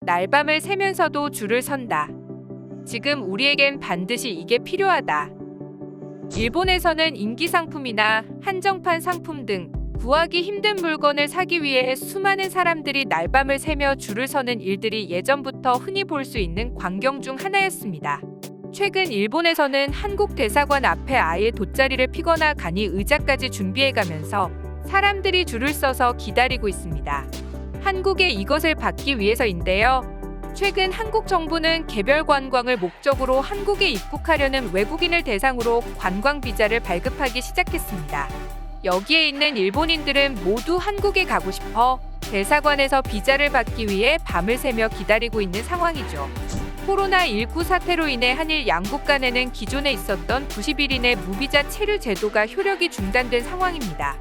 날밤을 새면서도 줄을 선다. 지금 우리에겐 반드시 이게 필요하다. 일본에서는 인기 상품이나 한정판 상품 등 구하기 힘든 물건을 사기 위해 수많은 사람들이 날밤을 새며 줄을 서는 일들이 예전부터 흔히 볼 수 있는 광경 중 하나였습니다. 최근 일본에서는 한국 대사관 앞에 아예 돗자리를 피거나 간이 의자까지 준비해가면서 사람들이 줄을 서서 기다리고 있습니다. 한국에 이것을 받기 위해서인데요. 최근 한국 정부는 개별 관광을 목적으로 한국에 입국하려는 외국인을 대상으로 관광 비자를 발급하기 시작했습니다. 여기에 있는 일본인들은 모두 한국에 가고 싶어 대사관에서 비자를 받기 위해 밤을 새며 기다리고 있는 상황이죠. 코로나19 사태로 인해 한일 양국 간에는 기존에 있었던 90일인의 무비자 체류 제도가 효력이 중단된 상황입니다.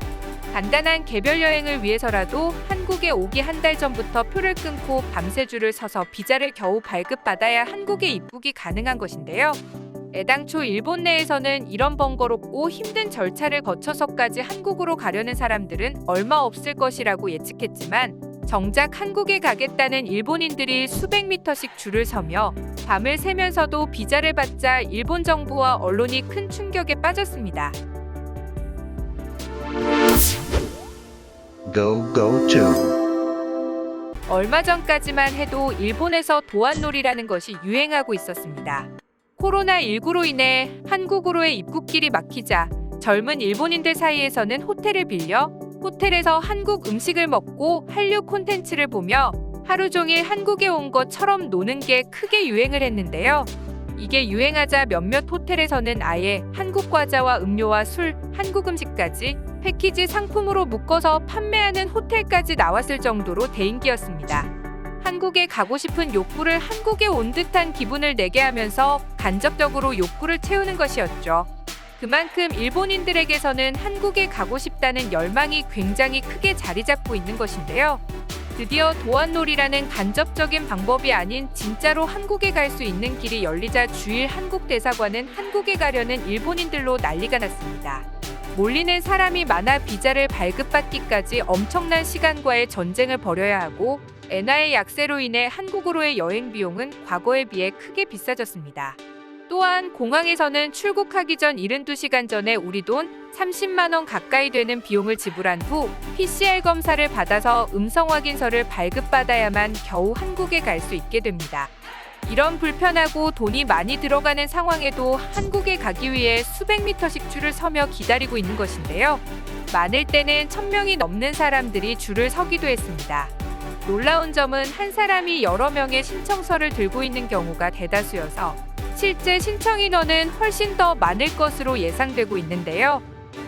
간단한 개별 여행을 위해서라도 한국에 오기 한 달 전부터 표를 끊고 밤새 줄을 서서 비자를 겨우 발급받아야 한국에 입국이 가능한 것인데요. 애당초 일본 내에서는 이런 번거롭고 힘든 절차를 거쳐서까지 한국으로 가려는 사람들은 얼마 없을 것이라고 예측했지만 정작 한국에 가겠다는 일본인들이 수백 미터씩 줄을 서며 밤을 새면서도 비자를 받자 일본 정부와 언론이 큰 충격에 빠졌습니다. 얼마 전까지만 해도 일본에서 도안놀이라는 것이 유행하고 있었습니다. 코로나19로 인해 한국으로의 입국길이 막히자 젊은 일본인들 사이에서는 호텔을 빌려 호텔에서 한국 음식을 먹고 한류 콘텐츠를 보며 하루 종일 한국에 온 것처럼 노는 게 크게 유행을 했는데요. 이게 유행하자 몇몇 호텔에서는 아예 한국 과자와 음료와 술, 한국 음식까지 패키지 상품으로 묶어서 판매하는 호텔까지 나왔을 정도로 대인기였습니다. 한국에 가고 싶은 욕구를 한국에 온 듯한 기분을 내게 하면서 간접적으로 욕구를 채우는 것이었죠. 그만큼 일본인들에게서는 한국에 가고 싶다는 열망이 굉장히 크게 자리 잡고 있는 것인데요. 드디어 도안놀이라는 간접적인 방법이 아닌 진짜로 한국에 갈 수 있는 길이 열리자 주일 한국 대사관은 한국에 가려는 일본인들로 난리가 났습니다. 몰리는 사람이 많아 비자를 발급받기까지 엄청난 시간과의 전쟁을 벌여야 하고 엔화의 약세로 인해 한국으로의 여행 비용은 과거에 비해 크게 비싸졌습니다. 또한 공항에서는 출국하기 전 72시간 전에 우리 돈 30만 원 가까이 되는 비용을 지불한 후 PCR 검사를 받아서 음성 확인서를 발급받아야만 겨우 한국에 갈 수 있게 됩니다. 이런 불편하고 돈이 많이 들어가는 상황에도 한국에 가기 위해 수백 미터씩 줄을 서며 기다리고 있는 것인데요. 많을 때는 1000명이 넘는 사람들이 줄을 서기도 했습니다. 놀라운 점은 한 사람이 여러 명의 신청서를 들고 있는 경우가 대다수여서 실제 신청 인원은 훨씬 더 많을 것으로 예상되고 있는데요.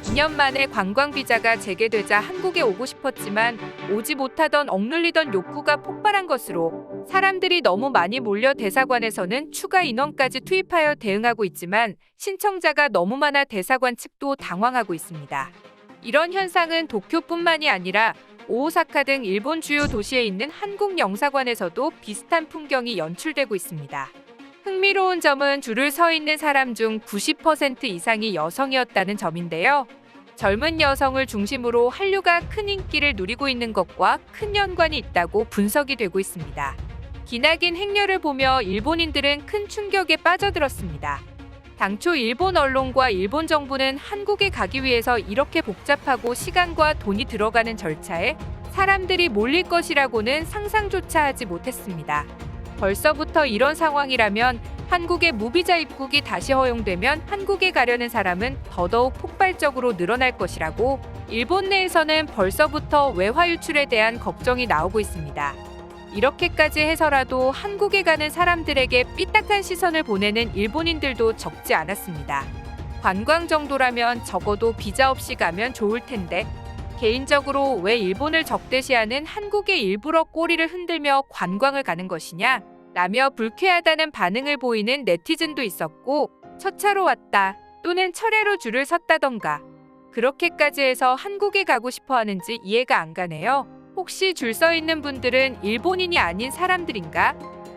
2년 만에 관광 비자가 재개되자 한국에 오고 싶었지만 오지 못하던 억눌리던 욕구가 폭발한 것으로 사람들이 너무 많이 몰려 대사관에서는 추가 인원까지 투입하여 대응하고 있지만 신청자가 너무 많아 대사관 측도 당황하고 있습니다. 이런 현상은 도쿄뿐만이 아니라 오사카 등 일본 주요 도시에 있는 한국 영사관에서도 비슷한 풍경이 연출되고 있습니다. 흥미로운 점은 줄을 서 있는 사람 중 90% 이상이 여성이었다는 점인데요. 젊은 여성을 중심으로 한류가 큰 인기를 누리고 있는 것과 큰 연관이 있다고 분석이 되고 있습니다. 기나긴 행렬을 보며 일본인들은 큰 충격에 빠져들었습니다. 당초 일본 언론과 일본 정부는 한국에 가기 위해서 이렇게 복잡하고 시간과 돈이 들어가는 절차에 사람들이 몰릴 것이라고는 상상조차 하지 못했습니다. 벌써부터 이런 상황이라면 한국의 무비자 입국이 다시 허용되면 한국에 가려는 사람은 더더욱 폭발적으로 늘어날 것이라고 일본 내에서는 벌써부터 외화 유출에 대한 걱정이 나오고 있습니다. 이렇게까지 해서라도 한국에 가는 사람들에게 삐딱한 시선을 보내는 일본인들도 적지 않았습니다. 관광 정도라면 적어도 비자 없이 가면 좋을 텐데 개인적으로 왜 일본을 적대시하는 한국에 일부러 꼬리를 흔들며 관광을 가는 것이냐? 라며 불쾌하다는 반응을 보이는 네티즌도 있었고 첫 차로 왔다 또는 철야로 줄을 섰다던가 그렇게까지 해서 한국에 가고 싶어 하는지 이해가 안 가네요. 혹시 줄 서 있는 분들은 일본인이 아닌 사람들인가?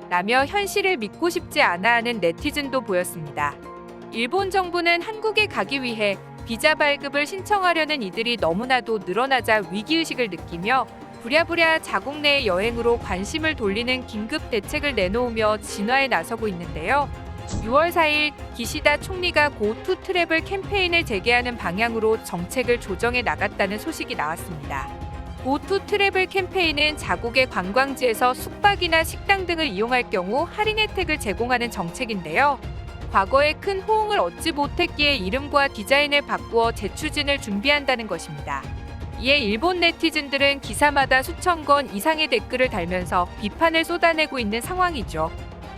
라며 현실을 믿고 싶지 않아 하는 네티즌도 보였습니다. 일본 정부는 한국에 가기 위해 비자 발급을 신청하려는 이들이 너무나도 늘어나자 위기의식을 느끼며 부랴부랴 자국 내 여행으로 관심을 돌리는 긴급 대책을 내놓으며 진화에 나서고 있는데요. 6월 4일 기시다 총리가 고투 트래블 캠페인을 재개하는 방향으로 정책을 조정해 나갔다는 소식이 나왔습니다. 고투 트래블 캠페인은 자국의 관광지에서 숙박이나 식당 등을 이용할 경우 할인 혜택을 제공하는 정책인데요. 과거에 큰 호응을 얻지 못했기에 이름과 디자인을 바꾸어 재추진을 준비한다는 것입니다. 이에 일본 네티즌들은 기사마다 수천 건 이상의 댓글을 달면서 비판을 쏟아내고 있는 상황이죠.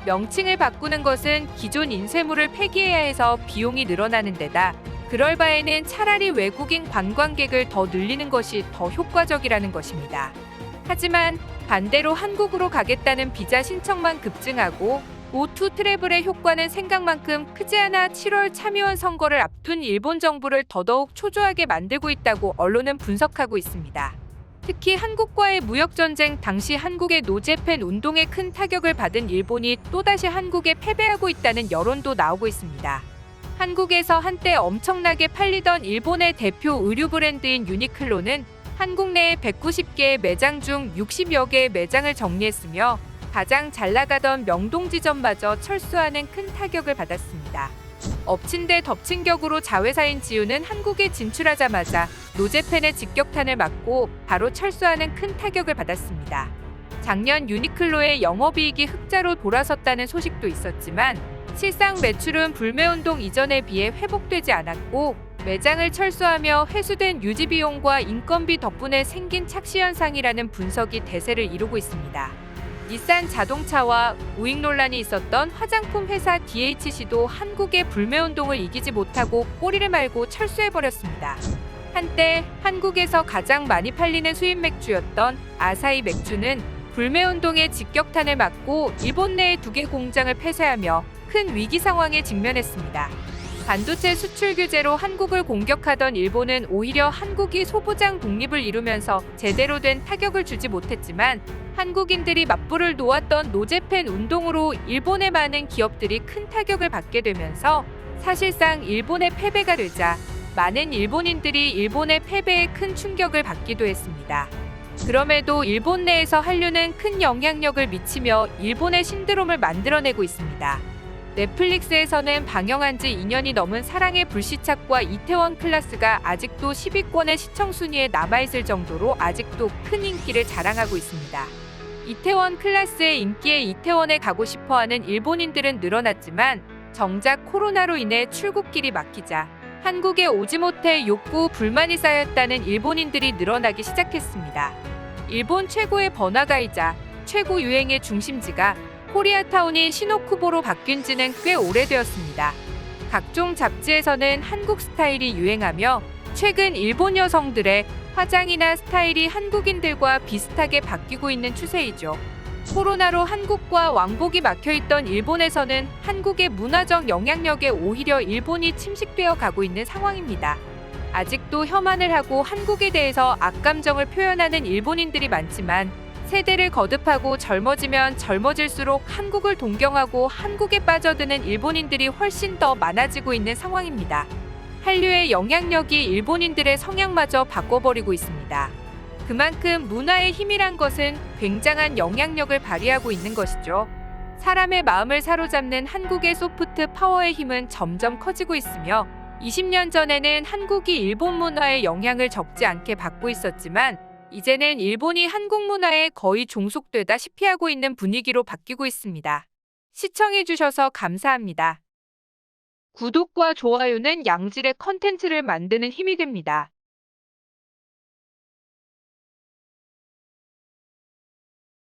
명칭을 바꾸는 것은 기존 인쇄물을 폐기해야 해서 비용이 늘어나는 데다 그럴 바에는 차라리 외국인 관광객을 더 늘리는 것이 더 효과적이라는 것입니다. 하지만 반대로 한국으로 가겠다는 비자 신청만 급증하고 고투 트래블의 효과는 생각만큼 크지 않아 7월 참의원 선거를 앞둔 일본 정부를 더더욱 초조하게 만들고 있다고 언론은 분석하고 있습니다. 특히 한국과의 무역전쟁 당시 한국의 노재팬 운동에 큰 타격을 받은 일본이 또다시 한국에 패배하고 있다는 여론도 나오고 있습니다. 한국에서 한때 엄청나게 팔리던 일본의 대표 의류 브랜드인 유니클로는 한국 내 190개의 매장 중 60여 개의 매장을 정리했으며 가장 잘 나가던 명동지점마저 철수하는 큰 타격을 받았습니다. 엎친 데 덮친 격으로 자회사인 지우는 한국에 진출하자마자 노재팬의 직격탄을 맞고 바로 철수하는 큰 타격을 받았습니다. 작년 유니클로의 영업이익이 흑자로 돌아섰다는 소식도 있었지만 실상 매출은 불매운동 이전에 비해 회복되지 않았고 매장을 철수하며 회수된 유지비용과 인건비 덕분에 생긴 착시현상이라는 분석이 대세를 이루고 있습니다. 닛산 자동차와 우익 논란이 있었던 화장품 회사 DHC도 한국의 불매운동을 이기지 못하고 꼬리를 말고 철수해버렸습니다. 한때 한국에서 가장 많이 팔리는 수입 맥주였던 아사히 맥주는 불매운동의 직격탄을 맞고 일본 내에 2개 공장을 폐쇄하며 큰 위기 상황에 직면했습니다. 반도체 수출 규제로 한국을 공격하던 일본은 오히려 한국이 소부장 독립을 이루면서 제대로 된 타격을 주지 못했지만 한국인들이 맞불을 놓았던 노재팬 운동으로 일본의 많은 기업들이 큰 타격을 받게 되면서 사실상 일본의 패배가 되자 많은 일본인들이 일본의 패배에 큰 충격을 받기도 했습니다. 그럼에도 일본 내에서 한류는 큰 영향력을 미치며 일본의 신드롬을 만들어내고 있습니다. 넷플릭스에서는 방영한 지 2년이 넘은 사랑의 불시착과 이태원 클라스가 아직도 10위권의 시청 순위에 남아있을 정도로 아직도 큰 인기를 자랑하고 있습니다. 이태원 클라스의 인기에 이태원에 가고 싶어하는 일본인들은 늘어났지만 정작 코로나로 인해 출국길이 막히자 한국에 오지 못해 욕구 불만이 쌓였다는 일본인들이 늘어나기 시작했습니다. 일본 최고의 번화가이자 최고 유행의 중심지가 코리아타운인 시노쿠보로 바뀐 지는 꽤 오래되었습니다. 각종 잡지에서는 한국 스타일이 유행하며 최근 일본 여성들의 화장이나 스타일이 한국인들과 비슷하게 바뀌고 있는 추세이죠. 코로나로 한국과 왕복이 막혀있던 일본에서는 한국의 문화적 영향력에 오히려 일본이 침식되어 가고 있는 상황입니다. 아직도 혐한을 하고 한국에 대해서 악감정을 표현하는 일본인들이 많지만 세대를 거듭하고 젊어지면 젊어질수록 한국을 동경하고 한국에 빠져드는 일본인들이 훨씬 더 많아지고 있는 상황입니다. 한류의 영향력이 일본인들의 성향마저 바꿔버리고 있습니다. 그만큼 문화의 힘이란 것은 굉장한 영향력을 발휘하고 있는 것이죠. 사람의 마음을 사로잡는 한국의 소프트 파워의 힘은 점점 커지고 있으며 20년 전에는 한국이 일본 문화의 영향을 적지 않게 받고 있었지만 이제는 일본이 한국 문화에 거의 종속되다시피 하고 있는 분위기로 바뀌고 있습니다. 시청해주셔서 감사합니다. 구독과 좋아요는 양질의 컨텐츠를 만드는 힘이 됩니다.